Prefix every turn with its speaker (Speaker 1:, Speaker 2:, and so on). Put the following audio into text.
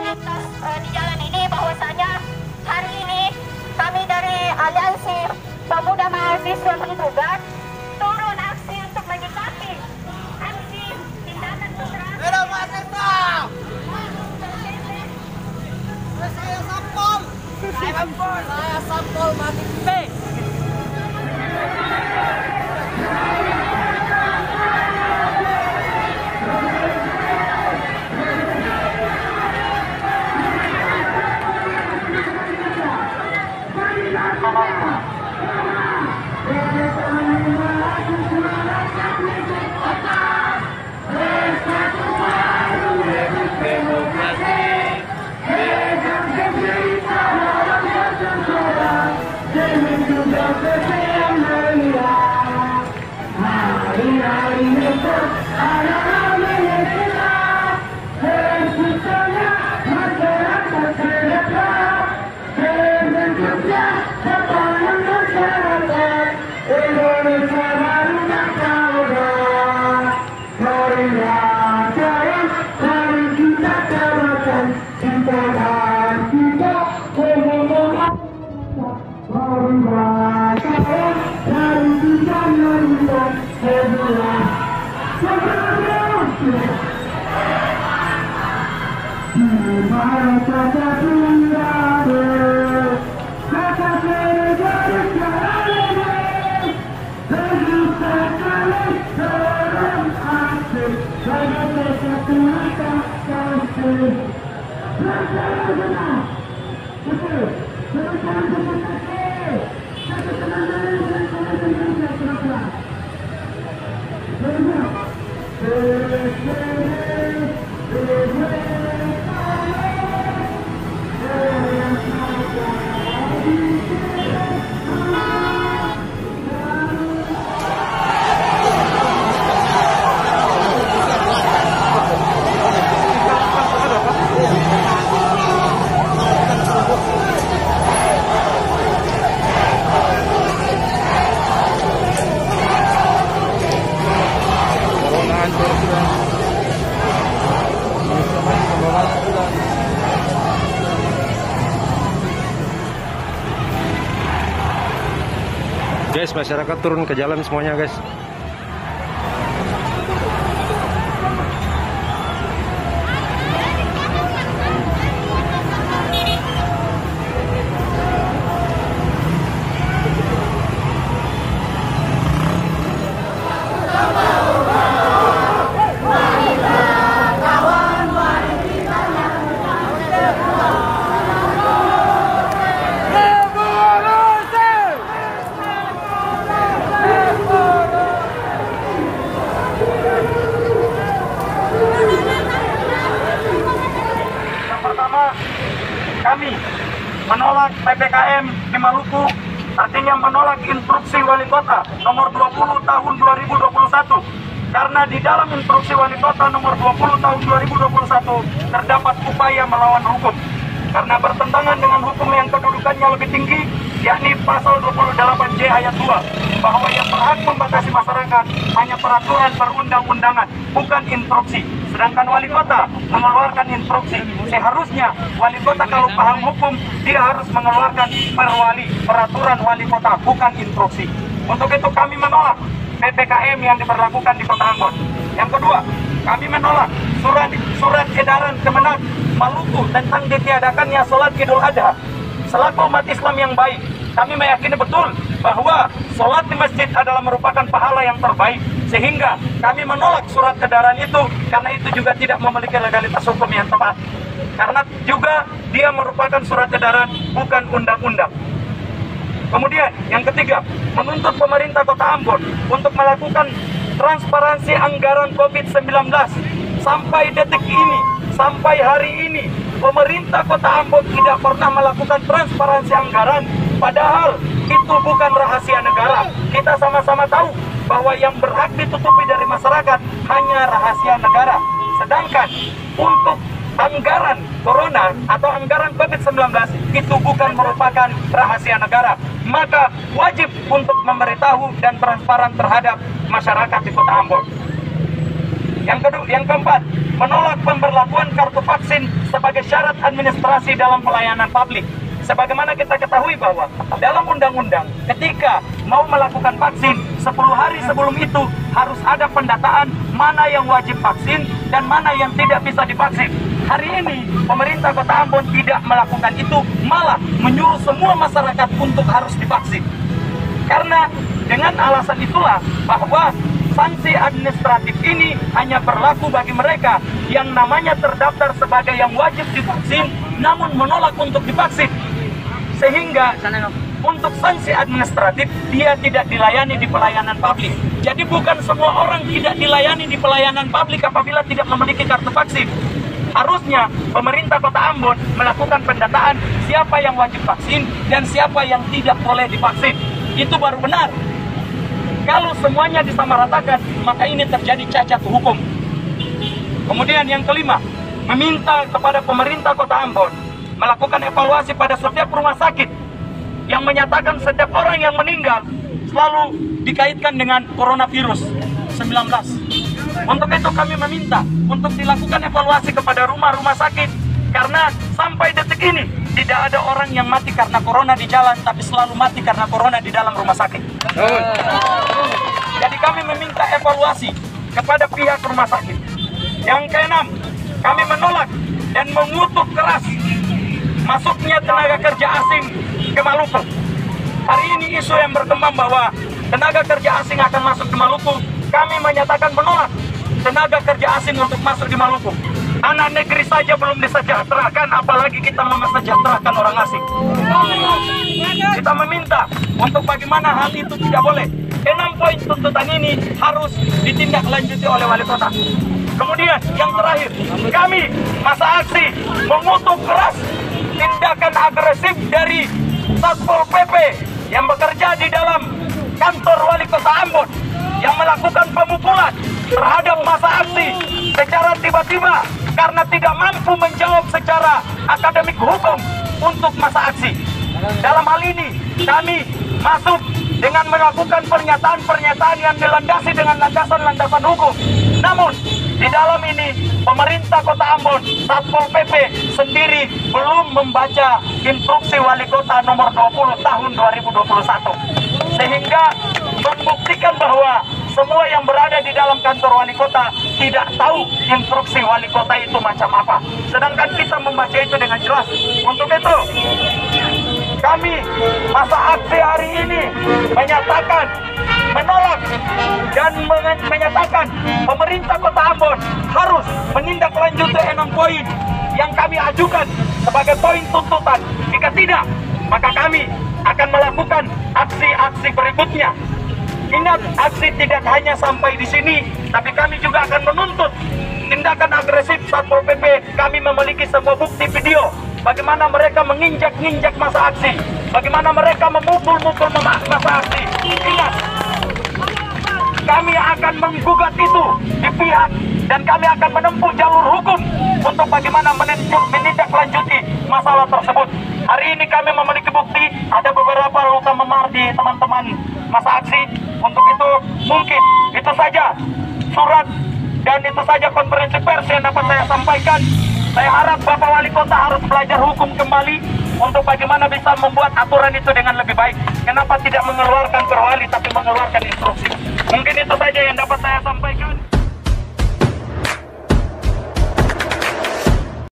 Speaker 1: lintas di jalan ini, bahwasanya hari ini kami dari Aliansi Pemuda Mahasiswa Penggugat turun aksi untuk menyikapi aksi tindakan kekerasan.
Speaker 2: Saya Sampol mati P.
Speaker 3: Guys, masyarakat turun ke jalan semuanya, guys.
Speaker 4: Kami menolak PPKM di Maluku, artinya menolak instruksi Wali Kota nomor 20 tahun 2021. Karena di dalam instruksi Wali Kota nomor 20 tahun 2021 terdapat upaya melawan hukum. Karena bertentangan dengan hukum yang kedudukannya lebih tinggi, yakni pasal 28J ayat 2, bahwa yang berhak membatasi masyarakat hanya peraturan perundang-undangan, bukan instruksi. Sedangkan wali kota mengeluarkan instruksi. Seharusnya wali kota kalau paham hukum, dia harus mengeluarkan peraturan wali kota, bukan instruksi. Untuk itu kami menolak PPKM yang diberlakukan di Kota Ambon. Yang kedua, kami menolak surat edaran Kemenak Maluku tentang ditiadakannya sholat Idul Adha. Selaku umat Islam yang baik, kami meyakini betul bahwa sholat di masjid adalah merupakan pahala yang terbaik. Sehingga kami menolak surat edaran itu, karena itu juga tidak memiliki legalitas hukum yang tepat. Karena juga dia merupakan surat edaran, bukan undang-undang. Kemudian yang ketiga, menuntut pemerintah Kota Ambon untuk melakukan transparansi anggaran COVID-19. Sampai detik ini, sampai hari ini, pemerintah Kota Ambon tidak pernah melakukan transparansi anggaran. Padahal itu bukan rahasia negara. Kita sama-sama tahu bahwa yang berhak ditutupi dari masyarakat hanya rahasia negara. Sedangkan untuk anggaran corona atau anggaran COVID-19 itu bukan merupakan rahasia negara. Maka wajib untuk memberitahu dan transparan terhadap masyarakat di Kota Ambon. Yang keempat, menolak pemberlakuan kartu vaksin sebagai syarat administrasi dalam pelayanan publik. Sebagaimana kita ketahui bahwa dalam undang-undang ketika mau melakukan vaksin 10 hari sebelum itu harus ada pendataan mana yang wajib vaksin dan mana yang tidak bisa divaksin. Hari ini pemerintah Kota Ambon tidak melakukan itu, malah menyuruh semua masyarakat untuk harus divaksin. Karena dengan alasan itulah bahwa sanksi administratif ini hanya berlaku bagi mereka yang namanya terdaftar sebagai yang wajib divaksin namun menolak untuk divaksin. Sehingga untuk sanksi administratif dia tidak dilayani di pelayanan publik. Jadi bukan semua orang tidak dilayani di pelayanan publik apabila tidak memiliki kartu vaksin. Harusnya pemerintah Kota Ambon melakukan pendataan siapa yang wajib vaksin dan siapa yang tidak boleh divaksin. Itu baru benar. Kalau semuanya disamaratakan, maka ini terjadi cacat hukum. Kemudian yang kelima, meminta kepada pemerintah Kota Ambon melakukan evaluasi pada setiap rumah sakit yang menyatakan setiap orang yang meninggal selalu dikaitkan dengan coronavirus 19. Untuk itu kami meminta untuk dilakukan evaluasi kepada rumah-rumah sakit, karena sampai detik ini tidak ada orang yang mati karena corona di jalan, tapi selalu mati karena corona di dalam rumah sakit. Jadi kami meminta evaluasi kepada pihak rumah sakit. Yang keenam, kami menolak dan mengutuk keras masuknya tenaga kerja asing ke Maluku. Hari ini isu yang berkembang bahwa tenaga kerja asing akan masuk ke Maluku. Kami menyatakan menolak tenaga kerja asing untuk masuk di Maluku. Anak negeri saja belum disejahterakan, apalagi kita mesejahterakan orang asing. Kita meminta untuk bagaimana hal itu tidak boleh. 6 poin tuntutan ini harus ditindaklanjuti oleh wali kota. Kemudian yang terakhir, kami masa aksi mengutuk keras tindakan agresif dari Satpol PP yang bekerja di dalam kantor wali kota Ambon yang melakukan pemukulan terhadap masa aksi secara tiba-tiba karena tidak mampu menjawab secara akademik hukum untuk masa aksi. Dalam hal ini kami masuk dengan melakukan pernyataan-pernyataan yang dilandasi dengan landasan-landasan hukum. Namun di dalam ini pemerintah Kota Ambon, Satpol PP sendiri belum membaca instruksi wali kota nomor 20 tahun 2021. Sehingga membuktikan bahwa semua yang berada di dalam kantor wali kota tidak tahu instruksi wali kota itu macam apa. Sedangkan kita membaca itu dengan jelas. Untuk itu kami masa aksi hari ini menyatakan menolak dan menyatakan pemerintah Kota Ambon harus menindaklanjuti 6 poin yang kami ajukan sebagai poin tuntutan. Jika tidak, maka kami akan melakukan aksi-aksi berikutnya. Ingat, aksi tidak hanya sampai di sini, tapi kami juga akan menuntut tindakan agresif Satpol PP. Kami memiliki sebuah bukti video bagaimana mereka menginjak-injak masa aksi, bagaimana mereka memukul-mukul masa aksi. Ingat, kami akan menggugat itu di pihak dan kami akan menempuh jalur hukum untuk bagaimana menindaklanjuti masalah tersebut. Hari ini kami memiliki bukti, ada beberapa luka memar di teman-teman masa aksi. Untuk itu mungkin itu saja surat dan itu saja konferensi pers yang dapat saya sampaikan. Saya harap Bapak Wali Kota harus belajar hukum kembali untuk bagaimana bisa membuat aturan itu dengan lebih baik. Kenapa tidak mengeluarkan perwali tapi mengeluarkan instruksi? Mungkin itu saja yang dapat saya sampaikan.